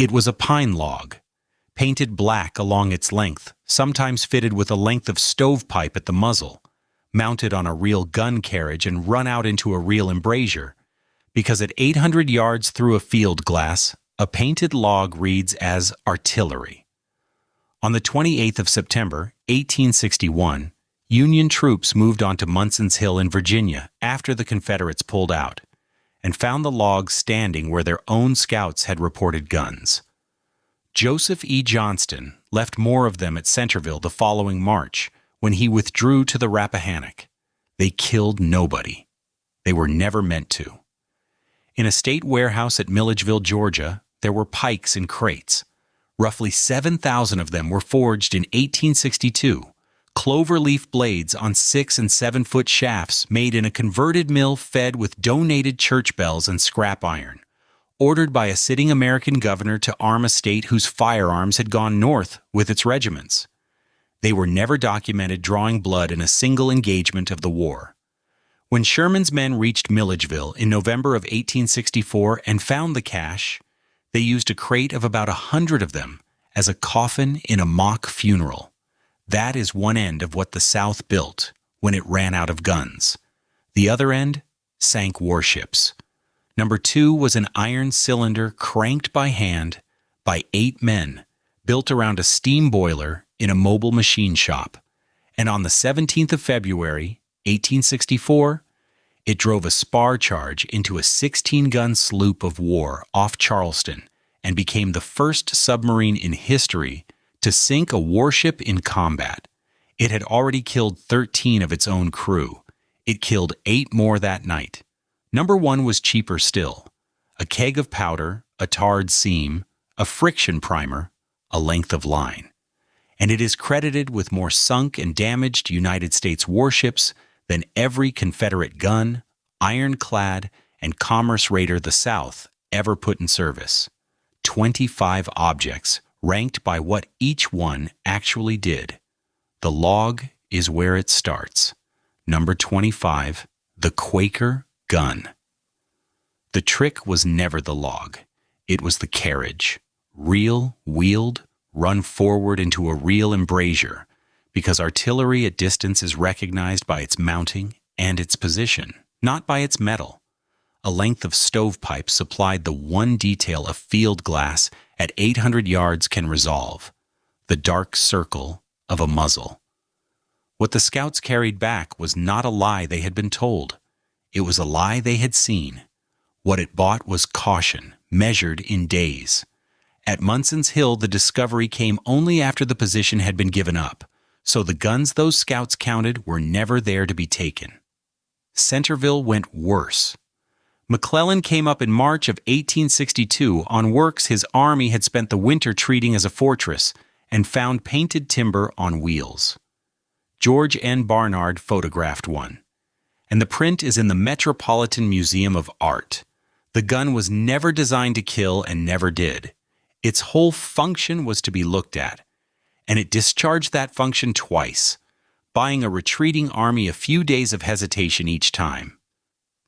It was a pine log, painted black along its length, sometimes fitted with a length of stovepipe at the muzzle, mounted on a real gun carriage and run out into a real embrasure, because at 800 yards through a field glass, a painted log reads as artillery. On the 28th of September, 1861, Union troops moved onto Munson's Hill in Virginia after the Confederates pulled out, and found the logs standing where their own scouts had reported guns. Joseph E. Johnston left more of them at Centerville the following March when he withdrew to the Rappahannock. They killed nobody. They were never meant to. In a state warehouse at Milledgeville, Georgia, there were pikes in crates. Roughly 7,000 of them were forged in 1862, clover-leaf blades on 6- and 7-foot shafts made in a converted mill fed with donated church bells and scrap iron, ordered by a sitting American governor to arm a state whose firearms had gone north with its regiments. They were never documented drawing blood in a single engagement of the war. When Sherman's men reached Milledgeville in November of 1864 and found the cache, they used a crate of about 100 of them as a coffin in a mock funeral. That is one end of what the South built when it ran out of guns. The other end sank warships. Number 2 was an iron cylinder cranked by hand by 8 men, built around a steam boiler in a mobile machine shop. And on the 17th of February, 1864, it drove a spar charge into a 16-gun sloop of war off Charleston and became the first submarine in history to sink a warship in combat. It had already killed 13 of its own crew. It killed 8 more that night. Number 1 was cheaper still. A keg of powder, a tarred seam, a friction primer, a length of line. And it is credited with more sunk and damaged United States warships than every Confederate gun, ironclad, and commerce raider the South ever put in service. 25 objects, ranked by what each one actually did. The log is where it starts. Number 25, the Quaker gun. The trick was never the log. It was the carriage. Reel, wheeled, run forward into a real embrasure, because artillery at distance is recognized by its mounting and its position, not by its metal. A length of stovepipe supplied the one detail a field glass at 800 yards can resolve, the dark circle of a muzzle. What the scouts carried back was not a lie they had been told. It was a lie they had seen. What it bought was caution, measured in days. At Munson's Hill, the discovery came only after the position had been given up, so the guns those scouts counted were never there to be taken. Centerville went worse. McClellan came up in March of 1862 on works his army had spent the winter treating as a fortress and found painted timber on wheels. George N. Barnard photographed one, and the print is in the Metropolitan Museum of Art. The gun was never designed to kill and never did. Its whole function was to be looked at, and it discharged that function twice, buying a retreating army a few days of hesitation each time.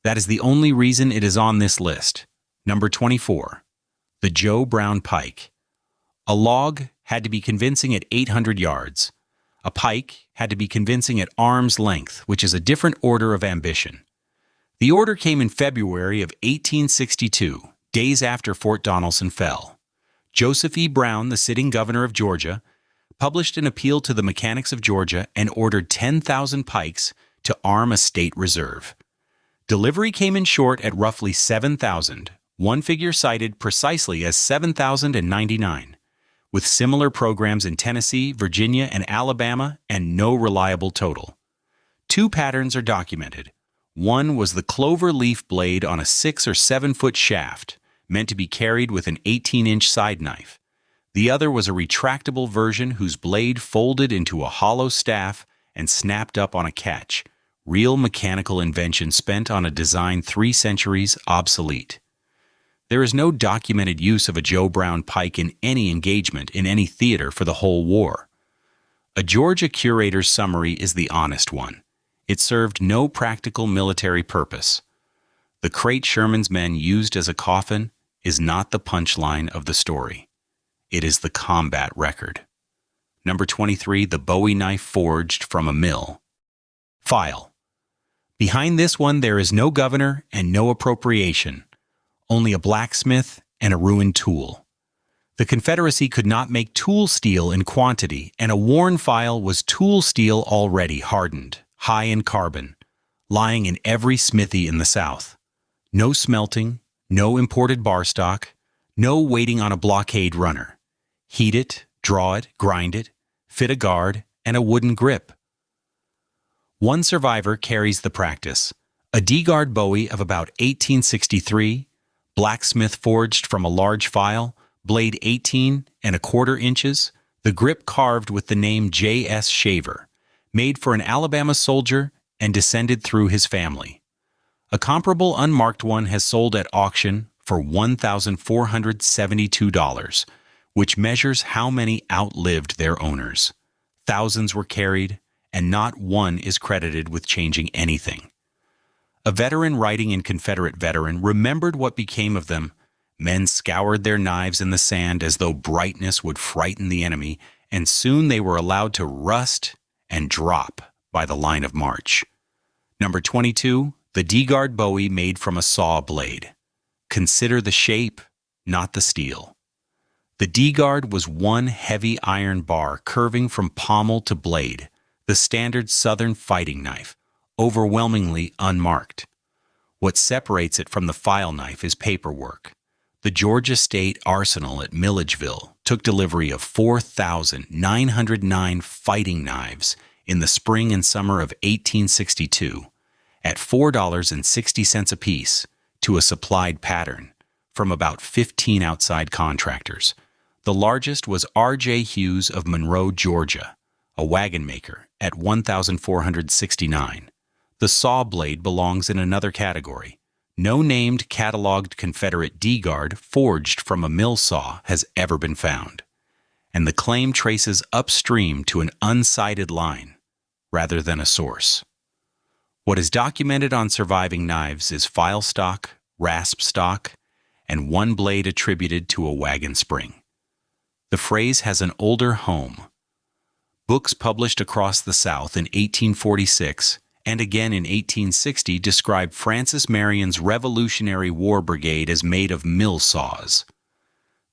That is the only reason it is on this list. Number 24, the Joe Brown pike. A log had to be convincing at 800 yards. A pike had to be convincing at arm's length, which is a different order of ambition. The order came in February of 1862, days after Fort Donelson fell. Joseph E. Brown, the sitting governor of Georgia, published an appeal to the mechanics of Georgia and ordered 10,000 pikes to arm a state reserve. Delivery came in short at roughly 7,000, one figure cited precisely as 7,099, with similar programs in Tennessee, Virginia, and Alabama, and no reliable total. 2 patterns are documented. One was the clover leaf blade on a 6 or 7 foot shaft, meant to be carried with an 18-inch side knife. The other was a retractable version whose blade folded into a hollow staff and snapped up on a catch, real mechanical invention spent on a design 3 centuries obsolete. There is no documented use of a Joe Brown pike in any engagement in any theater for the whole war. A Georgia curator's summary is the honest one. It served no practical military purpose. The crate Sherman's men used as a coffin is not the punchline of the story. It is the combat record. Number 23, the Bowie knife forged from a mill. File. Behind this one there is no governor and no appropriation, only a blacksmith and a ruined tool. The Confederacy could not make tool steel in quantity, and a worn file was tool steel already hardened, high in carbon, lying in every smithy in the South. No smelting, no imported bar stock, no waiting on a blockade runner. Heat it, draw it, grind it, fit a guard, and a wooden grip. One survivor carries the practice, a D-guard Bowie of about 1863, blacksmith forged from a large file, blade 18¼ inches, the grip carved with the name J.S. Shaver, made for an Alabama soldier and descended through his family. A comparable unmarked one has sold at auction for $1,472, which measures how many outlived their owners. Thousands were carried, and not one is credited with changing anything. A veteran writing in Confederate Veteran remembered what became of them. Men scoured their knives in the sand as though brightness would frighten the enemy, and soon they were allowed to rust and drop by the line of march. Number 22, the D-guard Bowie made from a saw blade. Consider the shape, not the steel. The D-guard was one heavy iron bar curving from pommel to blade, the standard Southern fighting knife, overwhelmingly unmarked. What separates it from the file knife is paperwork. The Georgia State Arsenal at Milledgeville took delivery of 4,909 fighting knives in the spring and summer of 1862 at $4.60 apiece to a supplied pattern from about 15 outside contractors. The largest was R.J. Hughes of Monroe, Georgia, a wagon maker, at 1,469. The saw blade belongs in another category. No named cataloged Confederate D-guard forged from a mill saw has ever been found, and the claim traces upstream to an unsighted line rather than a source. What is documented on surviving knives is file stock, rasp stock, and one blade attributed to a wagon spring. The phrase has an older home. Books published across the South in 1846 and again in 1860 describe Francis Marion's Revolutionary War Brigade as made of mill saws.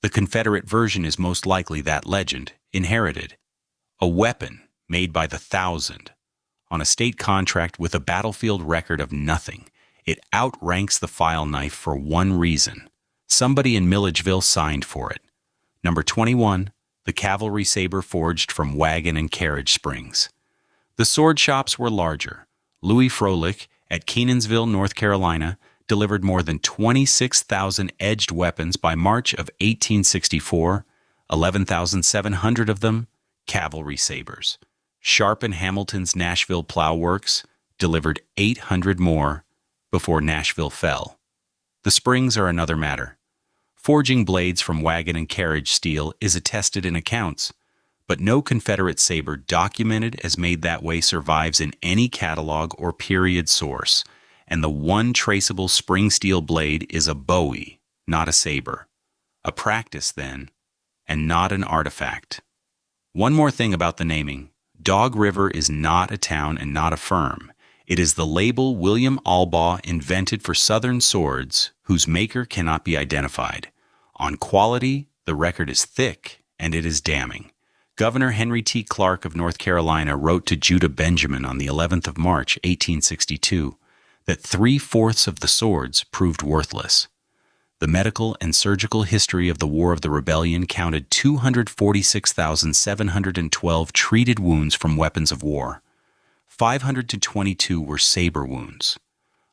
The Confederate version is most likely that legend, inherited. A weapon made by the thousand. On a state contract with a battlefield record of nothing, it outranks the file knife for one reason. Somebody in Milledgeville signed for it. Number 21, the cavalry saber forged from wagon and carriage springs. The sword shops were larger. Louis Froelich at Kenansville, North Carolina, delivered more than 26,000 edged weapons by March of 1864, 11,700 of them cavalry sabers. Sharp and Hamilton's Nashville Plow Works delivered 800 more before Nashville fell. The springs are another matter. Forging blades from wagon and carriage steel is attested in accounts, but no Confederate saber documented as made that way survives in any catalog or period source, and the one traceable spring steel blade is a Bowie, not a saber. A practice, then, and not an artifact. One more thing about the naming. Dog River is not a town and not a firm. It is the label William Albaugh invented for Southern swords, whose maker cannot be identified. On quality, the record is thick, and it is damning. Governor Henry T. Clark of North Carolina wrote to Judah Benjamin on the 11th of March, 1862, that 3/4 of the swords proved worthless. The medical and surgical history of the War of the Rebellion counted 246,712 treated wounds from weapons of war. 522 were saber wounds.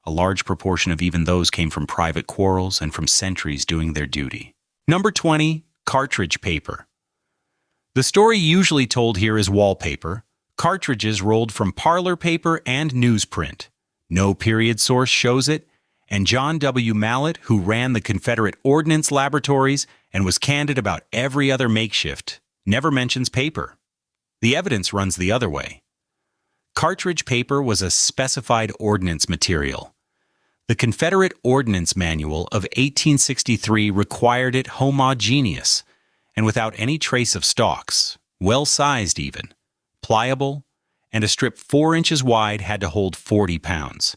A large proportion of even those came from private quarrels and from sentries doing their duty. Number 20, cartridge paper. The story usually told here is wallpaper, cartridges rolled from parlor paper and newsprint. No period source shows it, and John W. Mallett, who ran the Confederate Ordnance Laboratories and was candid about every other makeshift, never mentions paper. The evidence runs the other way. Cartridge paper was a specified ordnance material. The Confederate Ordnance Manual of 1863 required it homogeneous and without any trace of stalks, well-sized even, pliable, and a strip 4 inches wide had to hold 40 pounds.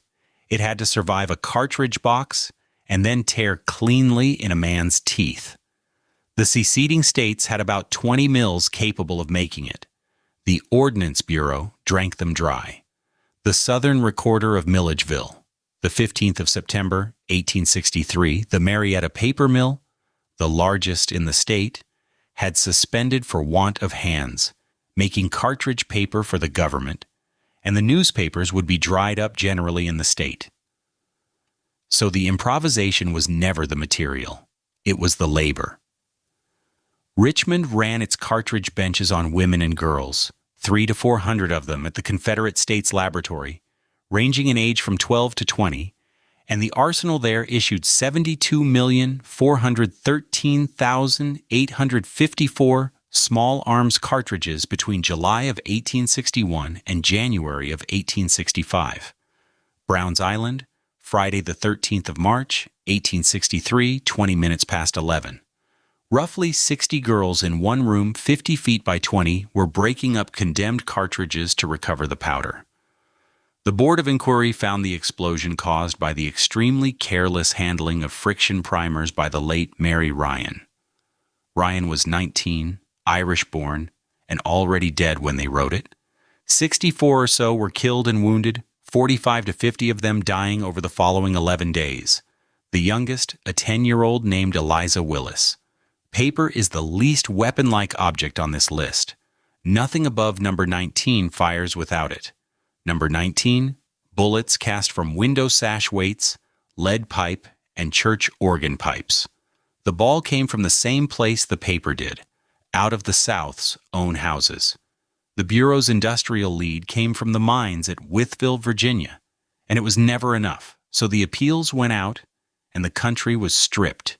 It had to survive a cartridge box and then tear cleanly in a man's teeth. The seceding states had about 20 mills capable of making it. The Ordnance Bureau drank them dry. The Southern Recorder of Milledgeville, the 15th of September, 1863, the Marietta Paper Mill, the largest in the state, had suspended for want of hands, making cartridge paper for the government, and the newspapers would be dried up generally in the state. So the improvisation was never the material. It was the labor. Richmond ran its cartridge benches on women and girls, 300 to 400 of them at the Confederate States Laboratory, ranging in age from 12 to 20, and the arsenal there issued 72,413,854 small arms cartridges between July of 1861 and January of 1865. Brown's Island, Friday the 13th of March, 1863, 20 minutes past 11. Roughly 60 girls in one room 50 feet by 20 were breaking up condemned cartridges to recover the powder. The Board of Inquiry found the explosion caused by the extremely careless handling of friction primers by the late Mary Ryan. Ryan was 19, Irish-born, and already dead when they wrote it. 64 or so were killed and wounded, 45 to 50 of them dying over the following 11 days. The youngest, a 10-year-old named Eliza Willis. Paper is the least weapon-like object on this list. Nothing above number 19 fires without it. Number 19, bullets cast from window sash weights, lead pipe, and church organ pipes. The ball came from the same place the paper did, out of the South's own houses. The Bureau's industrial lead came from the mines at Wytheville, Virginia, and it was never enough, so the appeals went out, and the country was stripped.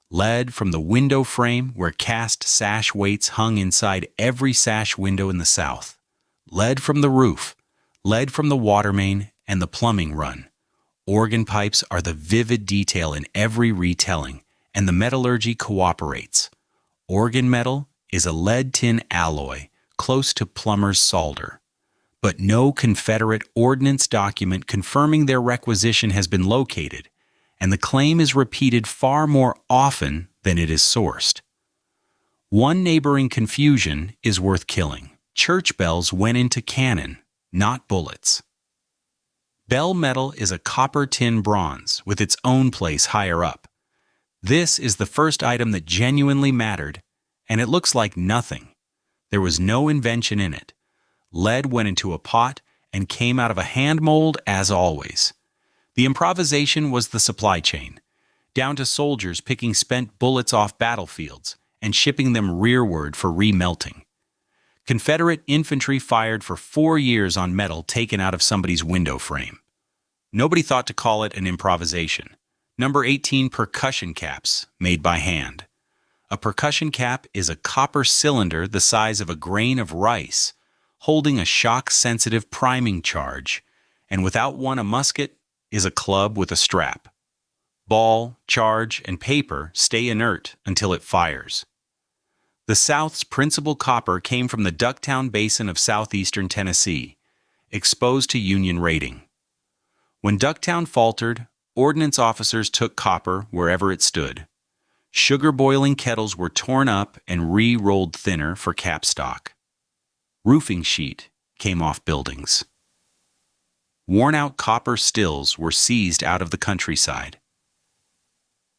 Lead from the window frame where cast sash weights hung inside every sash window in the South. Lead from the roof, lead from the water main and the plumbing run. Organ pipes are the vivid detail in every retelling, and the metallurgy cooperates. Organ metal is a lead-tin alloy, close to plumber's solder. But no Confederate ordnance document confirming their requisition has been located, and the claim is repeated far more often than it is sourced. One neighboring confusion is worth killing. Church bells went into cannon, not bullets. Bell metal is a copper tin bronze with its own place higher up. This is the first item that genuinely mattered, and it looks like nothing. There was no invention in it. Lead went into a pot and came out of a hand mold as always. The improvisation was the supply chain, down to soldiers picking spent bullets off battlefields and shipping them rearward for remelting. Confederate infantry fired for 4 years on metal taken out of somebody's window frame. Nobody thought to call it an improvisation. Number 18, percussion caps, made by hand. A percussion cap is a copper cylinder the size of a grain of rice, holding a shock-sensitive priming charge, and without one a musket is a club with a strap. Ball, charge, and paper stay inert until it fires. The South's principal copper came from the Ducktown Basin of southeastern Tennessee, exposed to Union raiding. When Ducktown faltered, ordnance officers took copper wherever it stood. Sugar-boiling kettles were torn up and re-rolled thinner for capstock. Roofing sheet came off buildings. Worn-out copper stills were seized out of the countryside.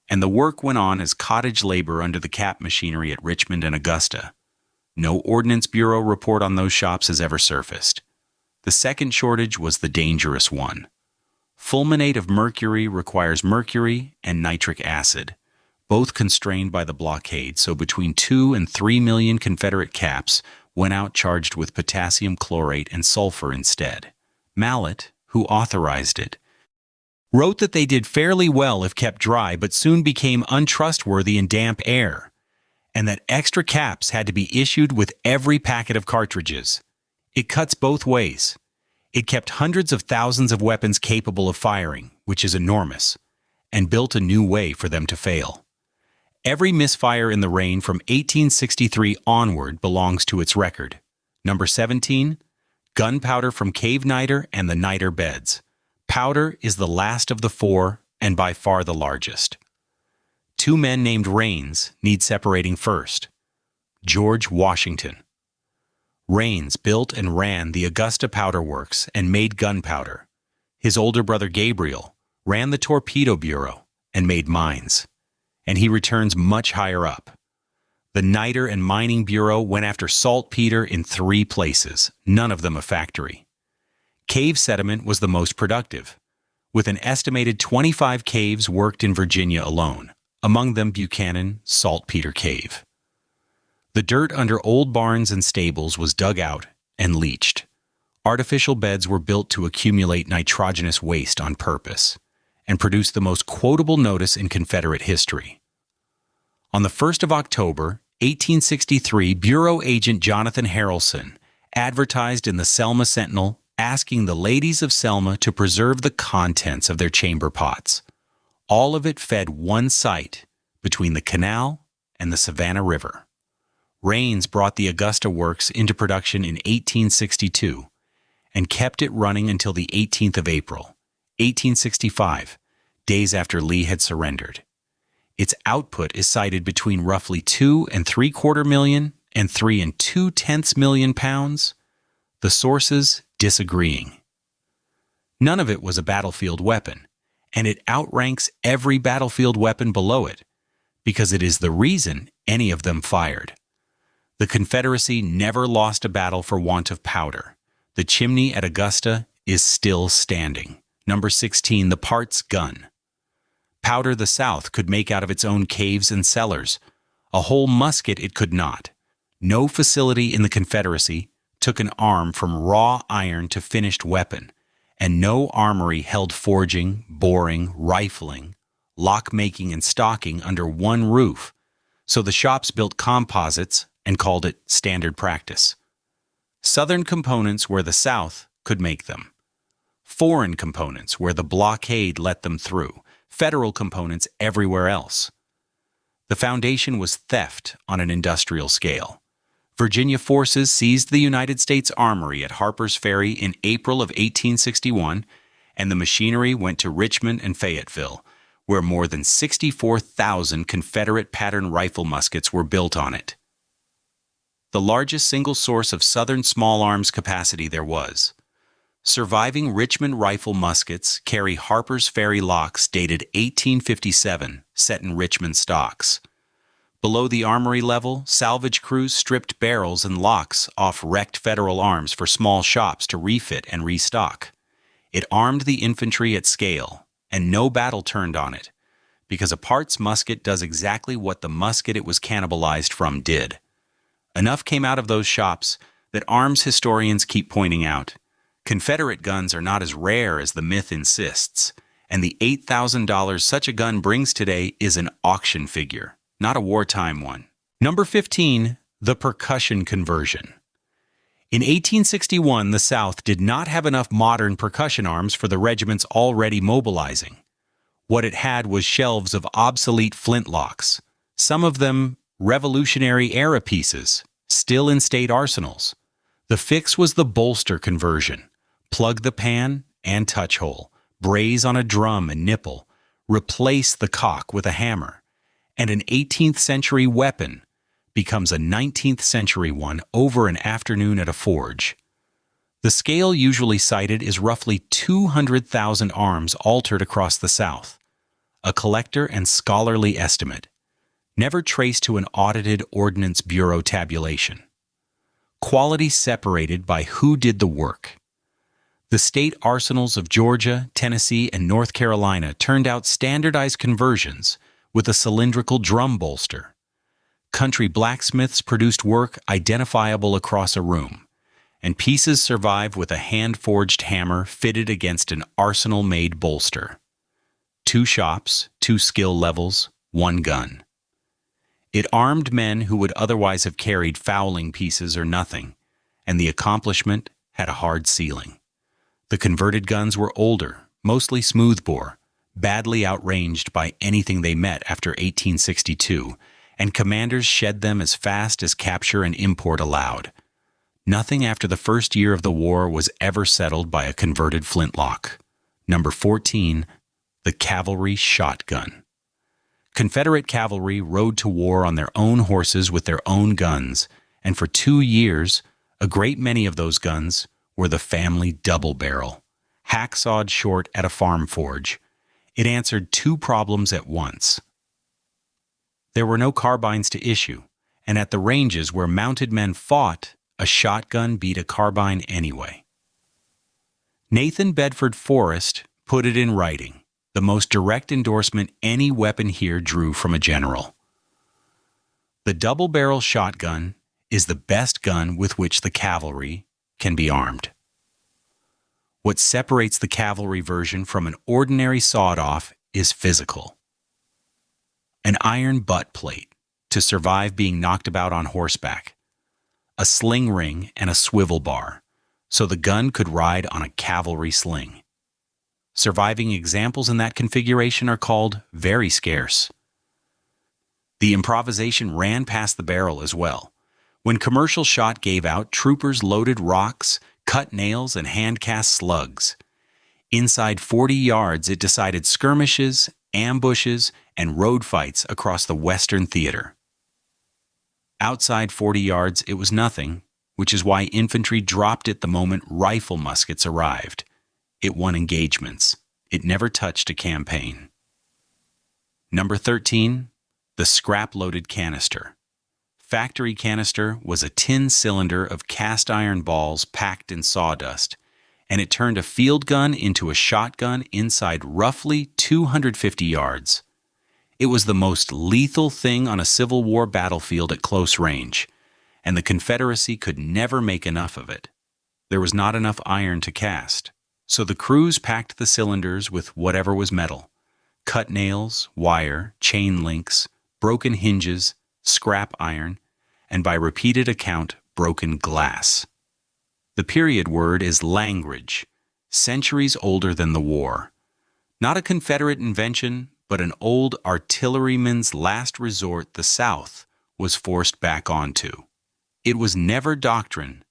And the work went on as cottage labor under the cap machinery at Richmond and Augusta. No Ordnance Bureau report on those shops has ever surfaced. The second shortage was the dangerous one. Fulminate of mercury requires mercury and nitric acid, both constrained by the blockade, so between 2 and 3 million Confederate caps went out charged with potassium chlorate and sulfur instead. Mallet, who authorized it, wrote that they did fairly well if kept dry but soon became untrustworthy in damp air, and that extra caps had to be issued with every packet of cartridges. It cuts both ways. It kept hundreds of thousands of weapons capable of firing, which is enormous, and built a new way for them to fail. Every misfire in the reign from 1863 onward belongs to its record. Number 17, gunpowder from cave niter and the niter beds. Powder is the last of the four and by far the largest. Two men named Rains need separating first. George Washington. Rains built and ran the Augusta Powder Works and made gunpowder. His older brother Gabriel ran the Torpedo Bureau and made mines. And he returns much higher up. The Niter and Mining Bureau went after saltpeter in 3 places, none of them a factory. Cave sediment was the most productive, with an estimated 25 caves worked in Virginia alone, among them Buchanan Saltpeter Cave. The dirt under old barns and stables was dug out and leached. Artificial beds were built to accumulate nitrogenous waste on purpose and produce the most quotable notice in Confederate history. On the 1st of October, 1863, Bureau Agent Jonathan Harrelson advertised in the Selma Sentinel asking the ladies of Selma to preserve the contents of their chamber pots. All of it fed one site between the canal and the Savannah River. Rains brought the Augusta Works into production in 1862 and kept it running until the 18th of April, 1865, days after Lee had surrendered. Its output is cited between roughly 2.75 million and 3.2 million pounds, the sources disagreeing. None of it was a battlefield weapon, and it outranks every battlefield weapon below it, because it is the reason any of them fired. The Confederacy never lost a battle for want of powder. The chimney at Augusta is still standing. Number 16, the Parts gun. Powder the South could make out of its own caves and cellars. A whole musket it could not. No facility in the Confederacy took an arm from raw iron to finished weapon, and no armory held forging, boring, rifling, lock-making, and stocking under one roof, so the shops built composites and called it standard practice. Southern components where the South could make them. Foreign components where the blockade let them through. Federal components everywhere else. The foundation was theft on an industrial scale. Virginia forces seized the United States Armory at Harper's Ferry in April of 1861, and the machinery went to Richmond and Fayetteville, where more than 64,000 Confederate pattern rifle muskets were built on it. The largest single source of Southern small arms capacity there was. Surviving Richmond rifle muskets carry Harper's Ferry locks dated 1857, set in Richmond stocks. Below the armory level, salvage crews stripped barrels and locks off wrecked Federal arms for small shops to refit and restock. It armed the infantry at scale, and no battle turned on it, because a Parts musket does exactly what the musket it was cannibalized from did. Enough came out of those shops that arms historians keep pointing out. Confederate guns are not as rare as the myth insists, and the $8,000 such a gun brings today is an auction figure, not a wartime one. Number 15, the percussion conversion. In 1861, the South did not have enough modern percussion arms for the regiments already mobilizing. What it had was shelves of obsolete flintlocks, some of them Revolutionary-era pieces, still in state arsenals. The fix was the bolster conversion. Plug the pan and touch hole, braze on a drum and nipple, replace the cock with a hammer, and an 18th century weapon becomes a 19th century one over an afternoon at a forge. The scale usually cited is roughly 200,000 arms altered across the South, a collector and scholarly estimate, never traced to an audited Ordnance Bureau tabulation. Quality separated by who did the work. The state arsenals of Georgia, Tennessee, and North Carolina turned out standardized conversions with a cylindrical drum bolster. Country blacksmiths produced work identifiable across a room, and pieces survive with a hand-forged hammer fitted against an arsenal-made bolster. 2 shops, 2 skill levels, 1 gun. It armed men who would otherwise have carried fowling pieces or nothing, and the accomplishment had a hard ceiling. The converted guns were older, mostly smoothbore, badly outranged by anything they met after 1862, and commanders shed them as fast as capture and import allowed. Nothing after the first year of the war was ever settled by a converted flintlock. Number 14, the cavalry shotgun. Confederate cavalry rode to war on their own horses with their own guns, and for 2 years, a great many of those guns were the family double-barrel, hacksawed short at a farm forge. It answered 2 problems at once. There were no carbines to issue, and at the ranges where mounted men fought, a shotgun beat a carbine anyway. Nathan Bedford Forrest put it in writing, the most direct endorsement any weapon here drew from a general. The double-barrel shotgun is the best gun with which the cavalry can be armed. What separates the cavalry version from an ordinary sawed-off is physical. An iron butt plate to survive being knocked about on horseback, a sling ring and a swivel bar, so the gun could ride on a cavalry sling. Surviving examples in that configuration are called very scarce. The improvisation ran past the barrel as well. When commercial shot gave out, troopers loaded rocks, cut nails, and hand-cast slugs. Inside 40 yards, it decided skirmishes, ambushes, and road fights across the Western theater. Outside 40 yards, it was nothing, which is why infantry dropped it the moment rifle muskets arrived. It won engagements. It never touched a campaign. Number 13, the scrap-loaded canister. Factory canister was a tin cylinder of cast iron balls packed in sawdust, and it turned a field gun into a shotgun inside roughly 250 yards. It was the most lethal thing on a Civil War battlefield at close range, and the Confederacy could never make enough of it. There was not enough iron to cast, so the crews packed the cylinders with whatever was metal: cut nails, wire, chain links, broken hinges, scrap iron, and by repeated account, broken glass. The period word is language, centuries older than the war. Not a Confederate invention, but an old artilleryman's last resort the South was forced back onto. It was never doctrine,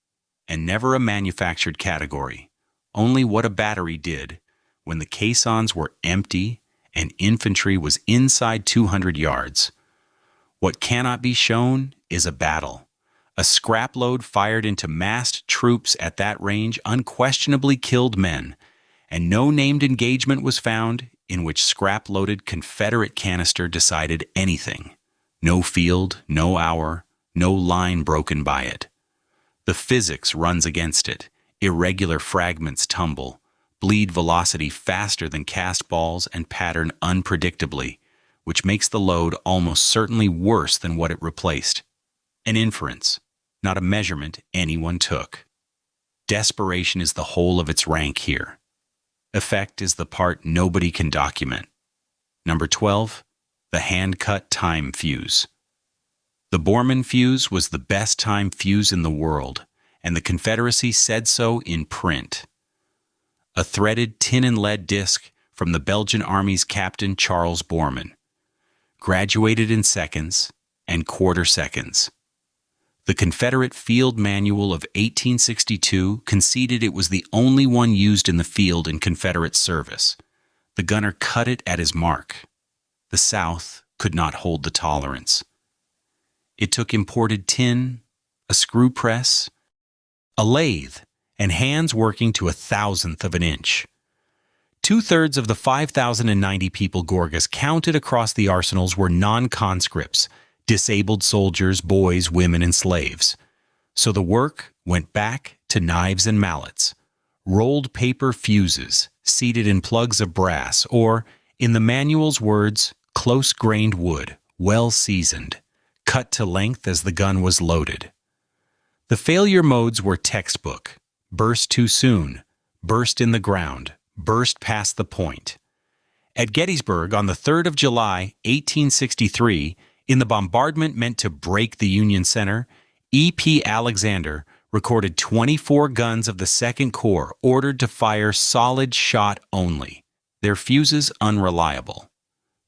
and never a manufactured category, only what a battery did when the caissons were empty and infantry was inside 200 yards. What cannot be shown is a battle. A scrap load fired into massed troops at that range unquestionably killed men, and no named engagement was found in which scrap-loaded Confederate canister decided anything. No field, no hour, no line broken by it. The physics runs against it. Irregular fragments tumble, bleed velocity faster than cast balls, and pattern unpredictably, which makes the load almost certainly worse than what it replaced. An inference, not a measurement anyone took. Desperation is the whole of its rank here. Effect is the part nobody can document. Number 12, the hand-cut time fuse. The Borman fuse was the best time fuse in the world, and the Confederacy said so in print. A threaded tin and lead disc from the Belgian Army's Captain Charles Borman. Graduated in seconds and quarter seconds. The Confederate Field Manual of 1862 conceded it was the only one used in the field in Confederate service. The gunner cut it at his mark. The South could not hold the tolerance. It took imported tin, a screw press, a lathe, and hands working to 1/1000th of an inch. 2/3 of the 5,090 people Gorgas counted across the arsenals were non-conscripts, disabled soldiers, boys, women, and slaves. So the work went back to knives and mallets, rolled paper fuses, seated in plugs of brass, or, in the manual's words, close-grained wood, well seasoned, cut to length as the gun was loaded. The failure modes were textbook: burst too soon, burst in the ground, burst past the point. At Gettysburg on the 3rd of July, 1863, in the bombardment meant to break the Union Center, E.P. Alexander recorded 24 guns of the Second Corps ordered to fire solid shot only, their fuses unreliable.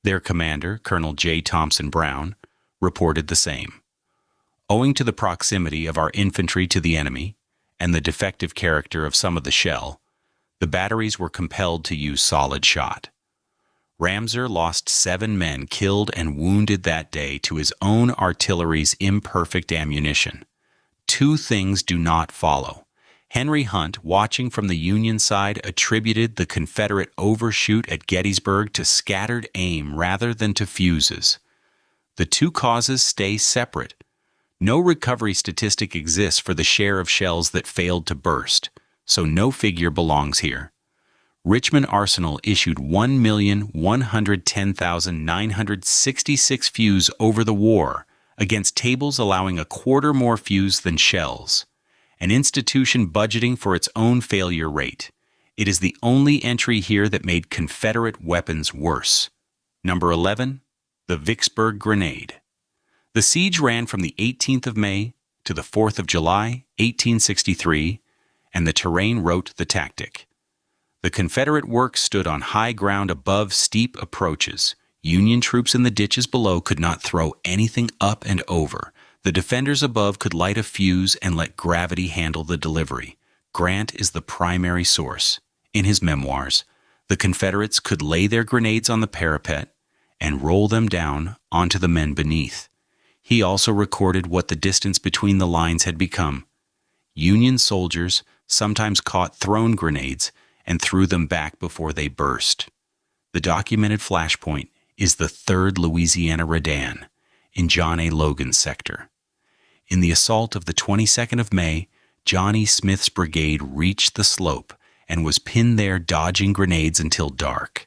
Their commander, Colonel J. Thompson Brown, reported the same. Owing to the proximity of our infantry to the enemy and the defective character of some of the shell, the batteries were compelled to use solid shot. Ramseur lost 7 men killed and wounded that day to his own artillery's imperfect ammunition. 2 things do not follow. Henry Hunt, watching from the Union side, attributed the Confederate overshoot at Gettysburg to scattered aim rather than to fuses. The 2 causes stay separate. No recovery statistic exists for the share of shells that failed to burst, so no figure belongs here. Richmond Arsenal issued 1,110,966 fuse over the war, against tables allowing a quarter more fuse than shells, an institution budgeting for its own failure rate. It is the only entry here that made Confederate weapons worse. Number 11, the Vicksburg grenade. The siege ran from the 18th of May to the 4th of July, 1863, and the terrain wrote the tactic. The Confederate works stood on high ground above steep approaches. Union troops in the ditches below could not throw anything up and over. The defenders above could light a fuse and let gravity handle the delivery. Grant is the primary source. In his memoirs, the Confederates could lay their grenades on the parapet and roll them down onto the men beneath. He also recorded what the distance between the lines had become. Union soldiers sometimes caught thrown grenades and threw them back before they burst. The documented flashpoint is the 3rd Louisiana Redan in John A. Logan's sector. In the assault of the 22nd of May, John E. Smith's brigade reached the slope and was pinned there dodging grenades until dark.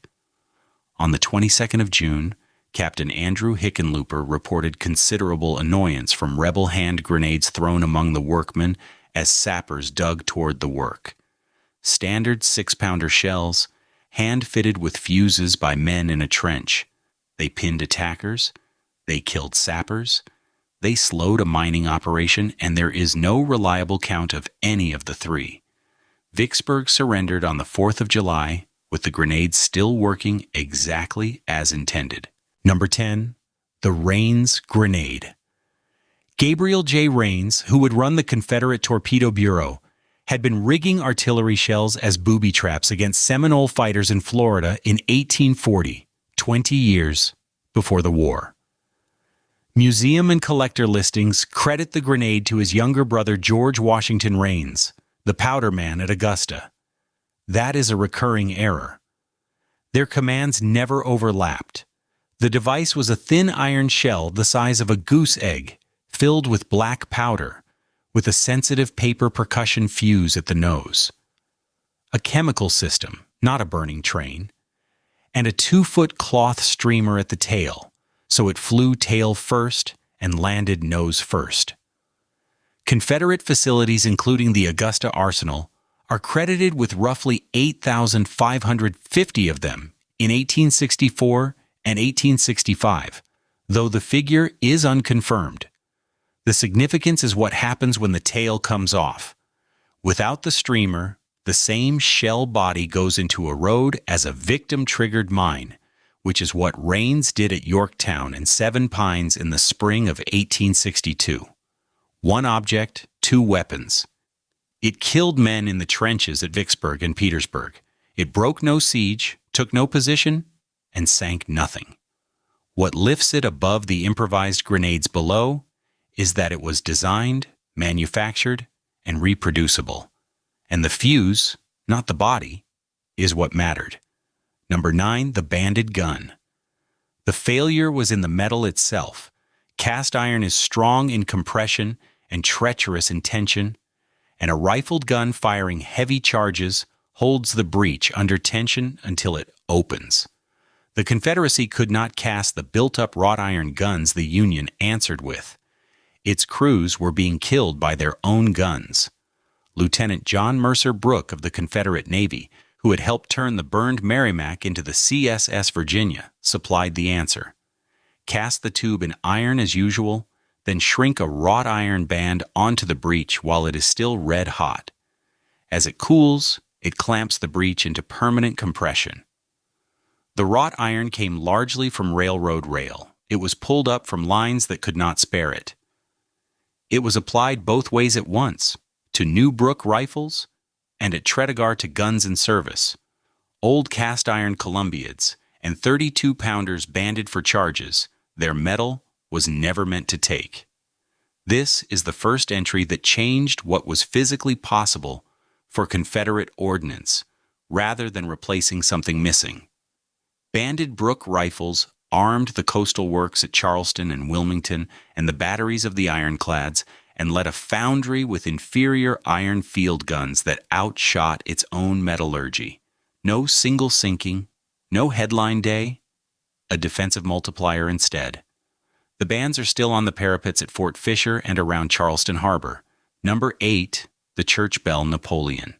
On the 22nd of June, Captain Andrew Hickenlooper reported considerable annoyance from rebel hand grenades thrown among the workmen as sappers dug toward the work. Standard 6-pounder shells, hand-fitted with fuses by men in a trench. They pinned attackers, they killed sappers, they slowed a mining operation, and there is no reliable count of any of the 3. Vicksburg surrendered on the 4th of July, with the grenades still working exactly as intended. Number 10, the Rains Grenade. Gabriel J. Rains, who would run the Confederate Torpedo Bureau, had been rigging artillery shells as booby traps against Seminole fighters in Florida in 1840, 20 years before the war. Museum and collector listings credit the grenade to his younger brother George Washington Rains, the powder man at Augusta. That is a recurring error. Their commands never overlapped. The device was a thin iron shell the size of a goose egg, filled with black powder, with a sensitive paper percussion fuse at the nose. A chemical system, not a burning train, and a 2-foot cloth streamer at the tail, so it flew tail first and landed nose first. Confederate facilities, including the Augusta Arsenal, are credited with roughly 8,550 of them in 1864 and 1865, though the figure is unconfirmed. The significance is what happens when the tail comes off. Without the streamer, the same shell body goes into a road as a victim-triggered mine, which is what Rains did at Yorktown and Seven Pines in the spring of 1862. 1 object, 2 weapons. It killed men in the trenches at Vicksburg and Petersburg. It broke no siege, took no position, and sank nothing. What lifts it above the improvised grenades below is that it was designed, manufactured, and reproducible. And the fuse, not the body, is what mattered. Number 9, the banded gun. The failure was in the metal itself. Cast iron is strong in compression and treacherous in tension, and a rifled gun firing heavy charges holds the breech under tension until it opens. The Confederacy could not cast the built-up wrought iron guns the Union answered with. Its crews were being killed by their own guns. Lieutenant John Mercer Brooke of the Confederate Navy, who had helped turn the burned Merrimac into the CSS Virginia, supplied the answer. Cast the tube in iron as usual, then shrink a wrought iron band onto the breech while it is still red hot. As it cools, it clamps the breech into permanent compression. The wrought iron came largely from railroad rail. It was pulled up from lines that could not spare it. It was applied both ways at once, to new Brooke rifles and at Tredegar to guns in service, old cast-iron Columbiads, and 32-pounders banded for charges. Their metal was never meant to take. This is the first entry that changed what was physically possible for Confederate ordnance, rather than replacing something missing. Banded Brooke rifles armed the coastal works at Charleston and Wilmington and the batteries of the ironclads, and led a foundry with inferior iron field guns that outshot its own metallurgy. No single sinking, no headline day, a defensive multiplier instead. The bands are still on the parapets at Fort Fisher and around Charleston Harbor. Number 8, the church bell Napoleon.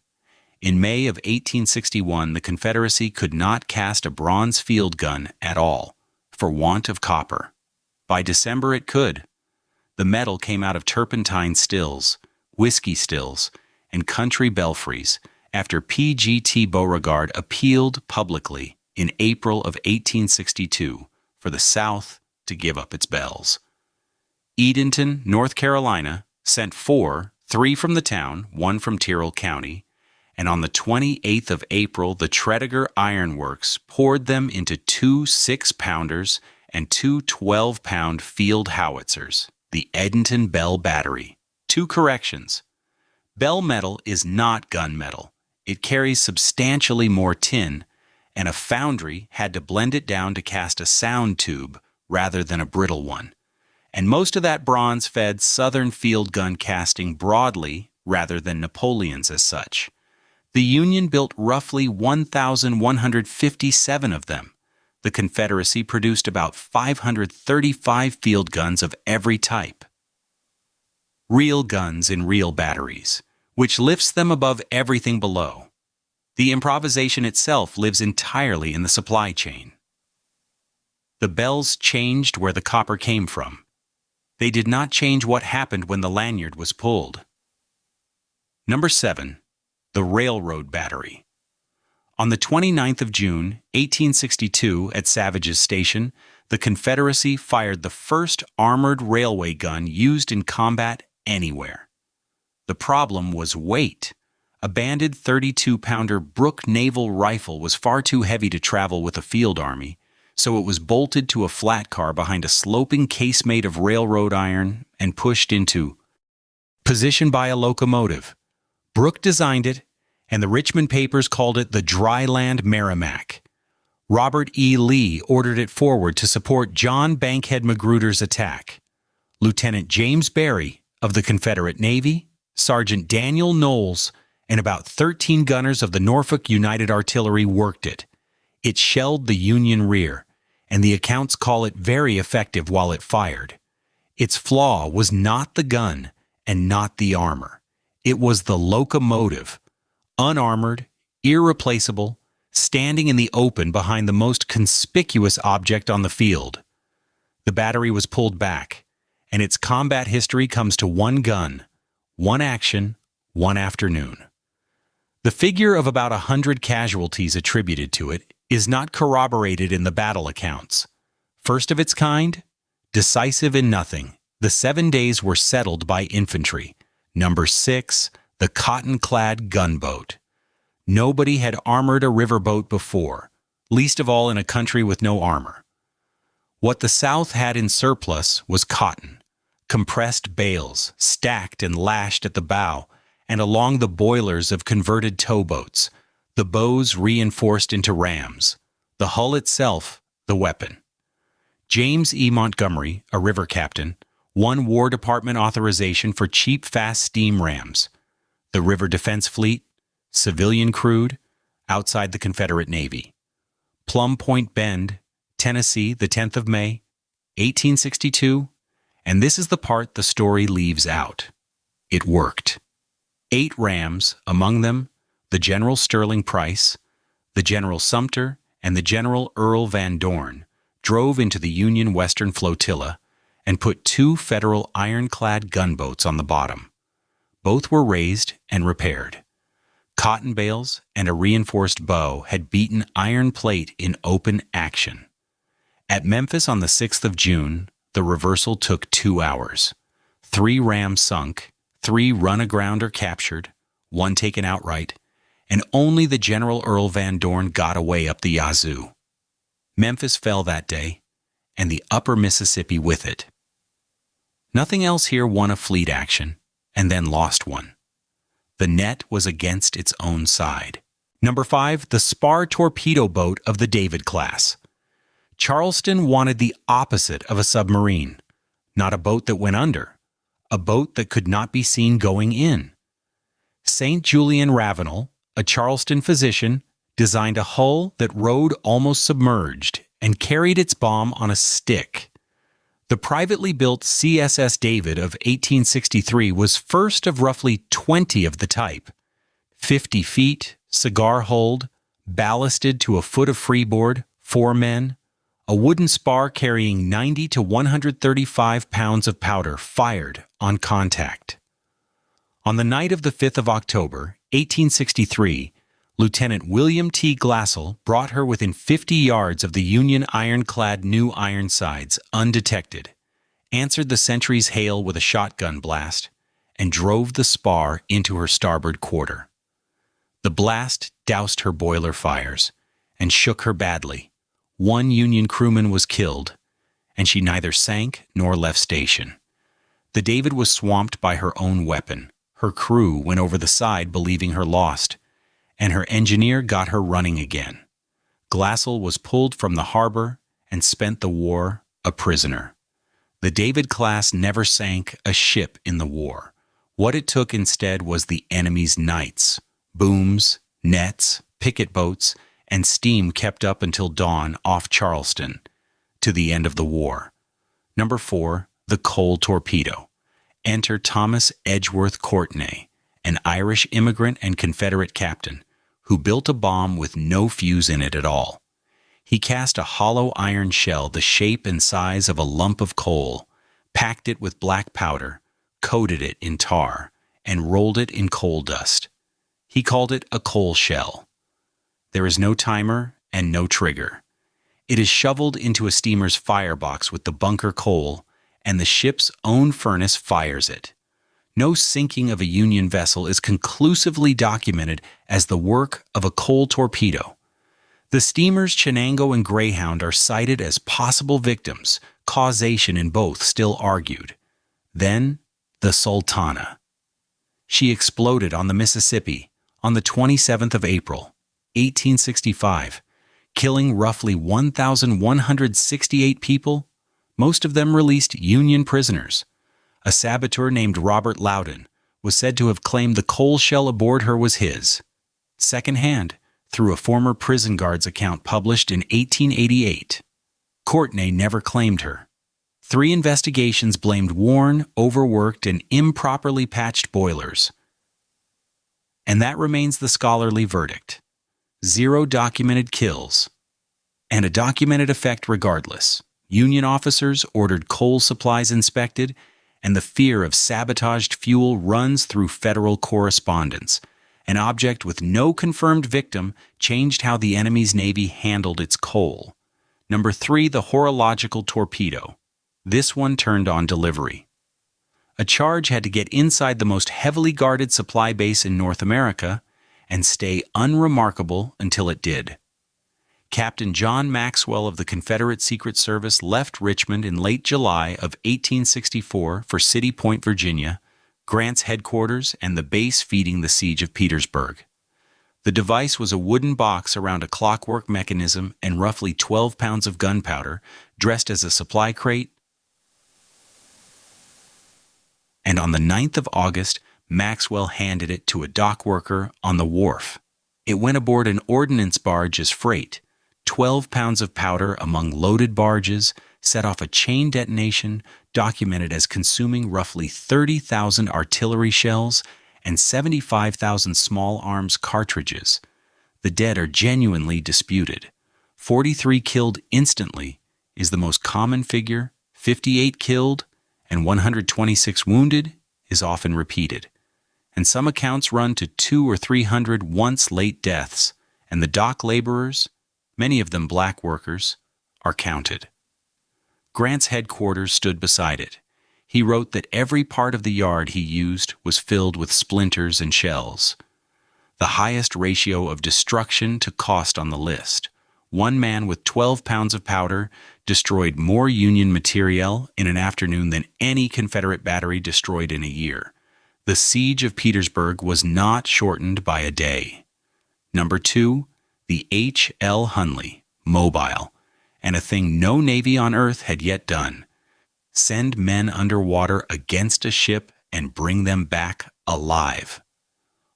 In May of 1861, the Confederacy could not cast a bronze field gun at all, for want of copper. By December it could. The metal came out of turpentine stills, whiskey stills, and country belfries after P.G.T. Beauregard appealed publicly in April of 1862 for the South to give up its bells. Edenton, North Carolina, sent 4, 3 from the town, 1 from Tyrrell County, and on the 28th of April, the Tredegar Iron Works poured them into 2 6-pounders and 2 12-pound field howitzers, the Edenton Bell Battery. 2 corrections. Bell metal is not gun metal. It carries substantially more tin, and a foundry had to blend it down to cast a sound tube rather than a brittle one. And most of that bronze fed Southern field gun casting broadly rather than Napoleon's as such. The Union built roughly 1,157 of them. The Confederacy produced about 535 field guns of every type. Real guns in real batteries, which lifts them above everything below. The improvisation itself lives entirely in the supply chain. The bells changed where the copper came from. They did not change what happened when the lanyard was pulled. Number 7. The Railroad Battery. On the 29th of June, 1862, at Savage's Station, the Confederacy fired the first armored railway gun used in combat anywhere. The problem was weight. A banded 32-pounder Brooke naval rifle was far too heavy to travel with a field army, so it was bolted to a flat car behind a sloping casemate of railroad iron and pushed into position by a locomotive. Brooke designed it, and the Richmond papers called it the Dryland Merrimac. Robert E. Lee ordered it forward to support John Bankhead Magruder's attack. Lieutenant James Berry of the Confederate Navy, Sergeant Daniel Knowles, and about 13 gunners of the Norfolk United Artillery worked it. It shelled the Union rear, and the accounts call it very effective while it fired. Its flaw was not the gun and not the armor. It was the locomotive, unarmored, irreplaceable, standing in the open behind the most conspicuous object on the field. The battery was pulled back, and its combat history comes to one gun, one action, one afternoon. The figure of about 100 casualties attributed to it is not corroborated in the battle accounts. First of its kind, decisive in nothing, the 7 days were settled by infantry. Number 6, the Cottonclad gunboat. Nobody had armored a riverboat before, least of all in a country with no armor. What the South had in surplus was cotton, compressed bales, stacked and lashed at the bow and along the boilers of converted towboats, the bows reinforced into rams, the hull itself the weapon. James E. Montgomery, a river captain, won War Department authorization for cheap, fast steam rams. The River Defense Fleet, civilian crude, outside the Confederate Navy. Plum Point Bend, Tennessee, the 10th of May, 1862, and this is the part the story leaves out. It worked. 8 rams, among them the General Sterling Price, the General Sumter, and the General Earl Van Dorn, drove into the Union Western Flotilla, and put 2 Federal ironclad gunboats on the bottom. Both were raised and repaired. Cotton bales and a reinforced bow had beaten iron plate in open action. At Memphis on the 6th of June, the reversal took 2 hours. 3 rams sunk, 3 run aground or captured, 1 taken outright, and only the General Earl Van Dorn got away up the Yazoo. Memphis fell that day, and the upper Mississippi with it. Nothing else here won a fleet action, and then lost one. The net was against its own side. Number 5, the spar torpedo boat of the David class. Charleston wanted the opposite of a submarine. Not a boat that went under, a boat that could not be seen going in. St. Julian Ravenel, a Charleston physician, designed a hull that rode almost submerged and carried its bomb on a stick. The privately built CSS David of 1863 was first of roughly 20 of the type. 50 feet, cigar-hulled, ballasted to a foot of freeboard, 4 men, a wooden spar carrying 90 to 135 pounds of powder fired on contact. On the night of the 5th of October, 1863, Lieutenant William T. Glassell brought her within 50 yards of the Union ironclad New Ironsides undetected, answered the sentry's hail with a shotgun blast, and drove the spar into her starboard quarter. The blast doused her boiler fires and shook her badly. 1 Union crewman was killed, and she neither sank nor left station. The David was swamped by her own weapon. Her crew went over the side believing her lost, and her engineer got her running again. Glassell was pulled from the harbor and spent the war a prisoner. The David class never sank a ship in the war. What it took instead was the enemy's nights, booms, nets, picket boats, and steam kept up until dawn off Charleston, to the end of the war. Number 4, the coal torpedo. Enter Thomas Edgeworth Courtenay, an Irish immigrant and Confederate captain, who built a bomb with no fuse in it at all. He cast a hollow iron shell the shape and size of a lump of coal, packed it with black powder, coated it in tar, and rolled it in coal dust. He called it a coal shell. There is no timer and no trigger. It is shoveled into a steamer's firebox with the bunker coal, and the ship's own furnace fires it. No sinking of a Union vessel is conclusively documented as the work of a coal torpedo. The steamers Chenango and Greyhound are cited as possible victims, causation in both still argued. Then, the Sultana. She exploded on the Mississippi on the 27th of April, 1865, killing roughly 1,168 people, most of them released Union prisoners. A saboteur named Robert Loudon was said to have claimed the coal shell aboard her was his, secondhand, through a former prison guard's account published in 1888. Courtenay never claimed her. 3 investigations blamed worn, overworked, and improperly patched boilers. And that remains the scholarly verdict. 0 documented kills, and a documented effect regardless. Union officers ordered coal supplies inspected, and the fear of sabotaged fuel runs through Federal correspondence. An object with no confirmed victim changed how the enemy's Navy handled its coal. Number 3, the horological torpedo. This one turned on delivery. A charge had to get inside the most heavily guarded supply base in North America and stay unremarkable until it did. Captain John Maxwell of the Confederate Secret Service left Richmond in late July of 1864 for City Point, Virginia, Grant's headquarters and the base feeding the siege of Petersburg. The device was a wooden box around a clockwork mechanism and roughly 12 pounds of gunpowder, dressed as a supply crate. And on the 9th of August, Maxwell handed it to a dock worker on the wharf. It went aboard an ordnance barge as freight. 12 pounds of powder among loaded barges set off a chain detonation documented as consuming roughly 30,000 artillery shells and 75,000 small arms cartridges. The dead are genuinely disputed. 43 killed instantly is the most common figure, 58 killed and 126 wounded is often repeated, and some accounts run to 200 or 300 once late deaths, and the dock laborers, many of them black workers, are counted. Grant's headquarters stood beside it. He wrote that every part of the yard he used was filled with splinters and shells. The highest ratio of destruction to cost on the list. One man with 12 pounds of powder destroyed more Union materiel in an afternoon than any Confederate battery destroyed in a year. The siege of Petersburg was not shortened by a day. Number 2, the H.L. Hunley, mobile, and a thing no navy on earth had yet done. Send men underwater against a ship and bring them back alive.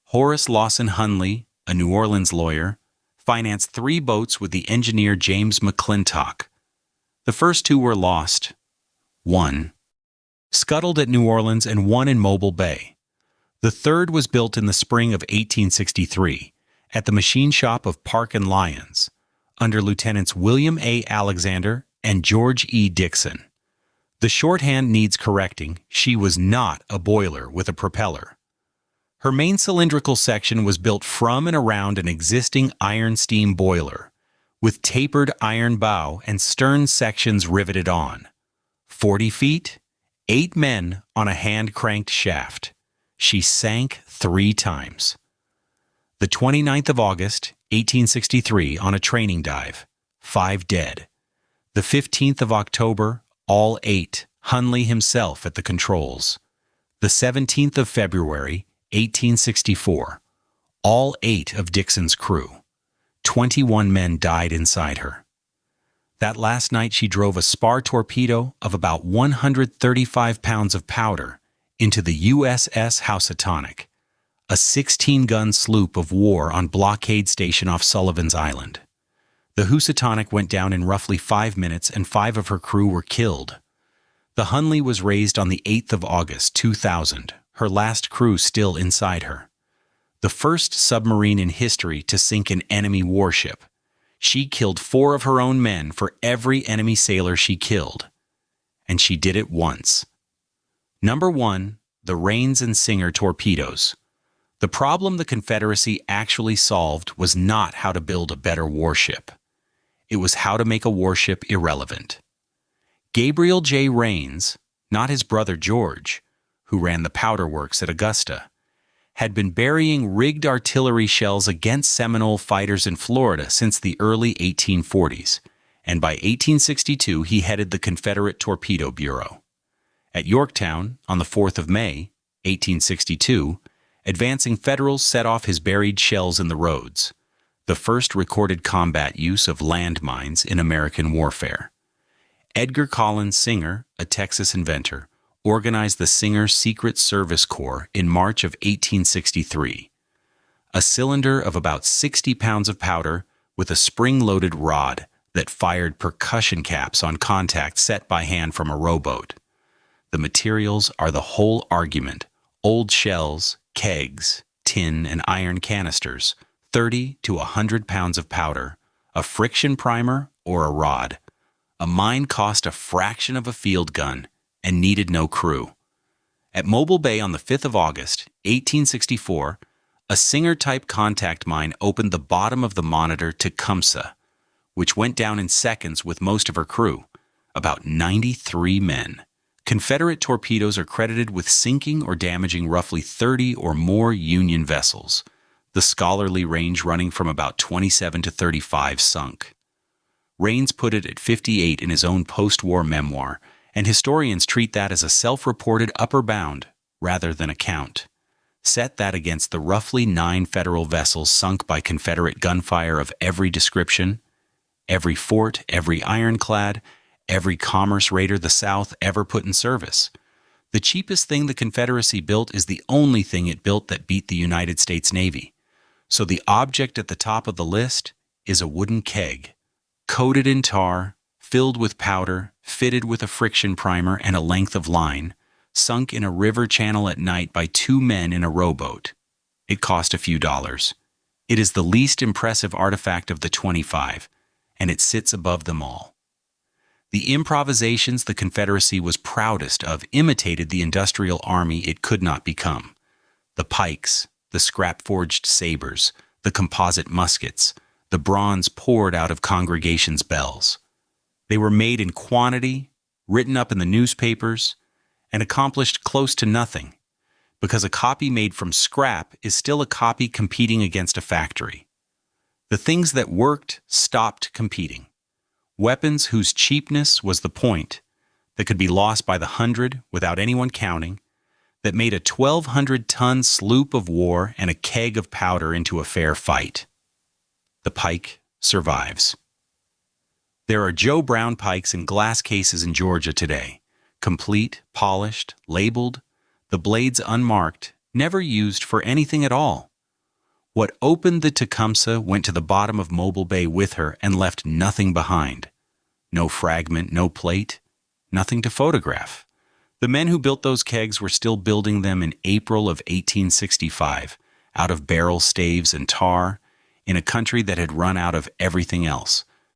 Horace Lawson Hunley, a New Orleans lawyer, financed 3 boats with the engineer James McClintock. The first 2 were lost. 1 scuttled at New Orleans and 1 in Mobile Bay. The third was built in the spring of 1863 at the machine shop of Park and Lyons under Lieutenants William A. Alexander and George E. Dixon. The shorthand needs correcting. She was not a boiler with a propeller. Her main cylindrical section was built from and around an existing iron steam boiler, with tapered iron bow and stern sections riveted on. 40 feet, 8 men on a hand-cranked shaft. She sank 3 times. The 29th of August, 1863, on a training dive, 5 dead. The 15th of October, all 8, Hunley himself at the controls. The 17th of February, 1864, all 8 of Dixon's crew. 21 men died inside her. That last night she drove a spar torpedo of about 135 pounds of powder into the USS Housatonic, a 16-gun sloop of war on blockade station off Sullivan's Island. The Housatonic went down in roughly 5 minutes and 5 of her crew were killed. The Hunley was raised on the 8th of August, 2000, her last crew still inside her. The first submarine in history to sink an enemy warship. She killed 4 of her own men for every enemy sailor she killed. And she did it once. Number 1, the Rains and Singer torpedoes. The problem the Confederacy actually solved was not how to build a better warship. It was how to make a warship irrelevant. Gabriel J. Rains, not his brother George, who ran the powder works at Augusta, had been burying rigged artillery shells against Seminole fighters in Florida since the early 1840s, and by 1862 he headed the Confederate Torpedo Bureau. At Yorktown, on the 4th of May, 1862, advancing Federals set off his buried shells in the roads, the first recorded combat use of landmines in American warfare. Edgar Collins Singer, a Texas inventor, organized the Singer Secret Service Corps in March of 1863. A cylinder of about 60 pounds of powder with a spring-loaded rod that fired percussion caps on contact set by hand from a rowboat. The materials are the whole argument: old shells, kegs, tin and iron canisters, 30 to 100 pounds of powder, a friction primer or a rod. A mine cost a fraction of a field gun and needed no crew. At Mobile Bay on the 5th of August, 1864, a Singer-type contact mine opened the bottom of the Monitor Tecumseh, which went down in seconds with most of her crew, about 93 men. Confederate torpedoes are credited with sinking or damaging roughly 30 or more Union vessels, the scholarly range running from about 27 to 35 sunk. Rains put it at 58 in his own post-war memoir, and historians treat that as a self-reported upper bound rather than a count. Set that against the roughly 9 Federal vessels sunk by Confederate gunfire of every description, every fort, every ironclad, every commerce raider the South ever put in service. The cheapest thing the Confederacy built is the only thing it built that beat the United States Navy. So the object at the top of the list is a wooden keg, coated in tar, filled with powder, fitted with a friction primer and a length of line, sunk in a river channel at night by 2 men in a rowboat. It cost a few dollars. It is the least impressive artifact of the 25, and it sits above them all. The improvisations the Confederacy was proudest of imitated the industrial army it could not become. The pikes, the scrap-forged sabers, the composite muskets, the bronze poured out of congregations' bells. They were made in quantity, written up in the newspapers, and accomplished close to nothing, because a copy made from scrap is still a copy competing against a factory. The things that worked stopped competing. Weapons whose cheapness was the point, that could be lost by the 100 without anyone counting, that made a 1,200-ton sloop of war and a keg of powder into a fair fight. The pike survives. There are Joe Brown pikes in glass cases in Georgia today, complete, polished, labeled, the blades unmarked, never used for anything at all. What opened the Tecumseh went to the bottom of Mobile Bay with her and left nothing behind. No fragment, no plate, nothing to photograph. The men who built those kegs were still building them in April of 1865, out of barrel staves and tar, in a country that had run out of everything else,